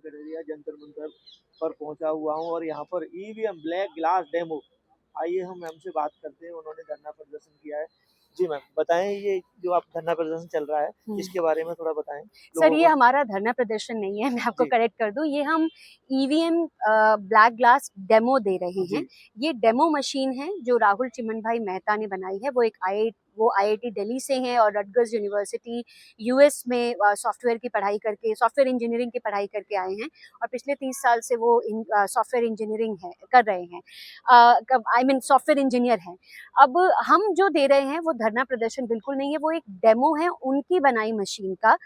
Secretariat Jantar Mantar पर पहुंचा हुआ हूं और यहाँ पर ईवीएम ब्लैक ग्लास डेमो, आइए हम मैम से बात करते हैं। उन्होंने धरना प्रदर्शन किया है। जी मैम, बताएं ये जो आप धरना प्रदर्शन चल रहा है इसके बारे में थोड़ा बताएं सर। ये को। हमारा धरना प्रदर्शन नहीं है, मैं आपको जी। करेक्ट कर दूं, ये हम ईवीएम ब्लैक ग्लास डेमो दे रहे हैं। ये डेमो मशीन है जो राहुल चिमन भाई मेहता ने बनाई है। वो आईआईटी दिल्ली से हैं और रटगर्स यूनिवर्सिटी यूएस में सॉफ्टवेयर की पढ़ाई करके, सॉफ्टवेयर इंजीनियरिंग की पढ़ाई करके आए हैं और पिछले 30 साल से वो सॉफ्टवेयर इंजीनियरिंग कर रहे हैं, सॉफ्टवेयर इंजीनियर हैं। अब हम जो दे रहे हैं वो धरना प्रदर्शन बिल्कुल नहीं है, वो एक डेमो है उनकी बनाई मशीन का,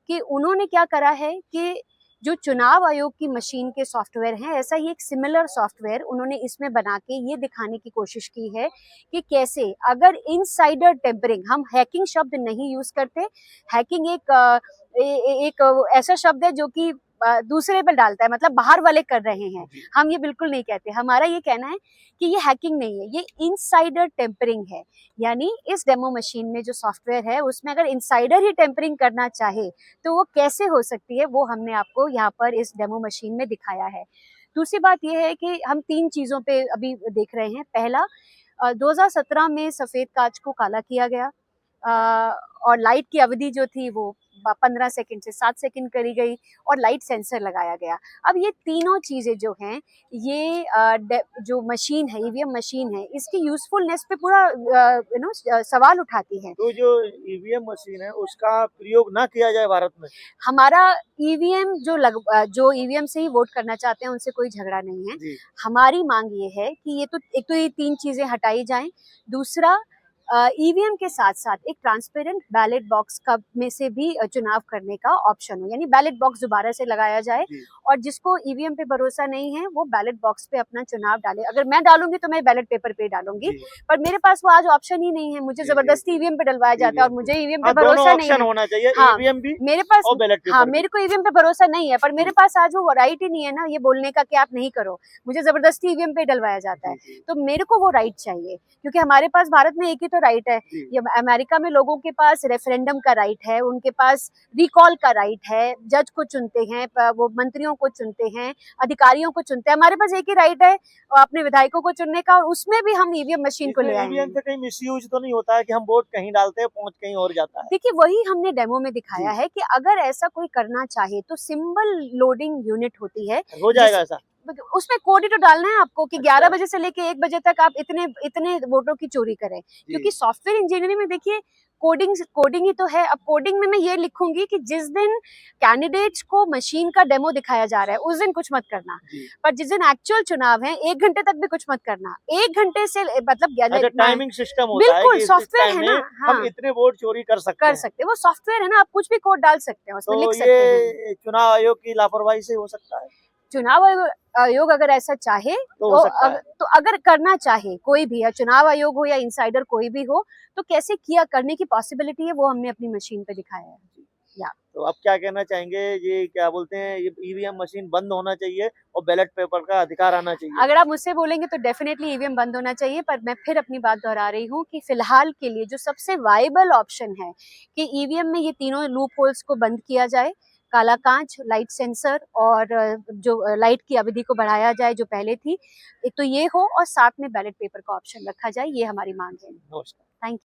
कि उन्होंने क्या करा है कि जो चुनाव आयोग की मशीन के सॉफ्टवेयर हैं, ऐसा ही एक सिमिलर सॉफ्टवेयर उन्होंने इसमें बना के ये दिखाने की कोशिश की है कि कैसे अगर इनसाइडर टेम्परिंग, हम हैकिंग शब्द नहीं यूज करते, हैकिंग एक ऐसा शब्द है जो कि दूसरे पर डालता है, मतलब बाहर वाले कर रहे हैं, हम ये बिल्कुल नहीं कहते। हमारा ये कहना है कि ये हैकिंग नहीं है, ये इनसाइडर टेम्परिंग है। यानी इस डेमो मशीन में जो सॉफ्टवेयर है उसमें अगर इनसाइडर ही टेम्परिंग करना चाहे तो वो कैसे हो सकती है, वो हमने आपको यहाँ पर इस डेमो मशीन में दिखाया है। दूसरी बात यह है कि हम 3 चीजों पे अभी देख रहे हैं। पहला, 2017 में सफेद कांच को काला किया गया और लाइट की अवधि जो थी वो 15 सेकंड से 7 सेकंड करी गई और लाइट सेंसर लगाया गया। अब ये तीनों चीजें जो हैं, ये जो मशीन है, ईवीएम मशीन है, इसकी यूजफुलनेस पे पूरा सवाल उठाती है। तो जो ईवीएम मशीन है उसका प्रयोग ना किया जाए भारत में। हमारा ईवीएम जो ईवीएम से ही वोट करना चाहते हैं उनसे कोई झगड़ा नहीं है। हमारी मांग ये है कि एक तो ये 3 चीजें हटाई जाएं। दूसरा, ईवीएम के साथ साथ एक ट्रांसपेरेंट बैलेट बॉक्स में से भी चुनाव करने का ऑप्शन हो, यानी बैलेट बॉक्स दोबारा से लगाया जाए और जिसको ईवीएम पे भरोसा नहीं है वो बैलेट बॉक्स पे अपना चुनाव डाले। अगर मैं डालूंगी तो मैं बैलेट पेपर पे डालूंगी, पर मेरे पास वो आज ऑप्शन ही नहीं है, मुझे जबरदस्ती ईवीएम पे डलवाया जाता है और मुझे ईवीएम पे भरोसा नहीं है। होना चाहिए, हाँ, ईवीएम भी मेरे पास, और बैलेट पेपर। हाँ, मेरे को ईवीएम पे भरोसा नहीं है, पर मेरे पास आज वो राइट ही नहीं है ना ये बोलने का कि आप नहीं करो, मुझे जबरदस्ती ईवीएम पे डलवाया जाता है। तो मेरे को वो राइट चाहिए, क्योंकि हमारे पास भारत में एक ही तो राइट है। अमेरिका में लोगों के पास रेफरेंडम का राइट है, उनके पास रिकॉल का राइट है, जज को चुनते हैं, वो मंत्रियों को चुनते हैं, अधिकारियों को चुनते हैं। हमारे पास एक ही राइट है अपने विधायकों को चुनने का, और उसमें भी हम ईवीएम मशीन को ले आए हैं। ईवीएम से कहीं मिसयूज तो नहीं होता है कि हम वोट कहीं डालते हैं पहुंच कहीं और जाता है? देखिए, वही हमने डेमो में दिखाया है कि अगर ऐसा कोई करना चाहे तो सिंबल लोडिंग यूनिट होती है, हो जाएगा ऐसा। उसमें कोड ही तो डालना है आपको कि 11 बजे से लेके 1 बजे तक आप इतने वोटों की चोरी करें। क्योंकि सॉफ्टवेयर इंजीनियरिंग में देखिए कोडिंग ही तो है। अब कोडिंग में मैं ये लिखूंगी कि जिस दिन कैंडिडेट्स को मशीन का डेमो दिखाया जा रहा है उस दिन कुछ मत करना, पर जिस दिन एक्चुअल चुनाव है 1 घंटे तक भी कुछ मत करना। 1 घंटे से मतलब टाइमिंग सिस्टम होता है, बिल्कुल सॉफ्टवेयर है ना। हाँ, हम इतने वोट चोरी कर सकते हैं। वो सॉफ्टवेयर है ना, आप कुछ भी कोड डाल सकते हैं उसमें, लिख सकते हैं। ये चुनाव आयोग की लापरवाही से हो सकता है। चुनाव आयोग अगर ऐसा चाहे तो अगर करना चाहे कोई भी, या चुनाव आयोग हो या इनसाइडर कोई भी हो, तो कैसे किया करने की पॉसिबिलिटी है वो हमने अपनी मशीन पे दिखाया है। तो अब क्या कहना चाहेंगे, ये क्या बोलते हैं, ये ईवीएम मशीन बंद होना चाहिए और बैलेट पेपर का अधिकार आना चाहिए? अगर आप मुझसे बोलेंगे तो डेफिनेटली ईवीएम बंद होना चाहिए, पर मैं फिर अपनी बात दोहरा रही हूँ कि फिलहाल के लिए जो सबसे वायबल ऑप्शन है कि ईवीएम में ये तीनों लूप होल्स को बंद किया जाए, काला कांच, लाइट सेंसर और जो लाइट की अवधि को बढ़ाया जाए जो पहले थी, एक तो ये हो और साथ में बैलेट पेपर का ऑप्शन रखा जाए, ये हमारी मांग है। नमस्कार। Thank you.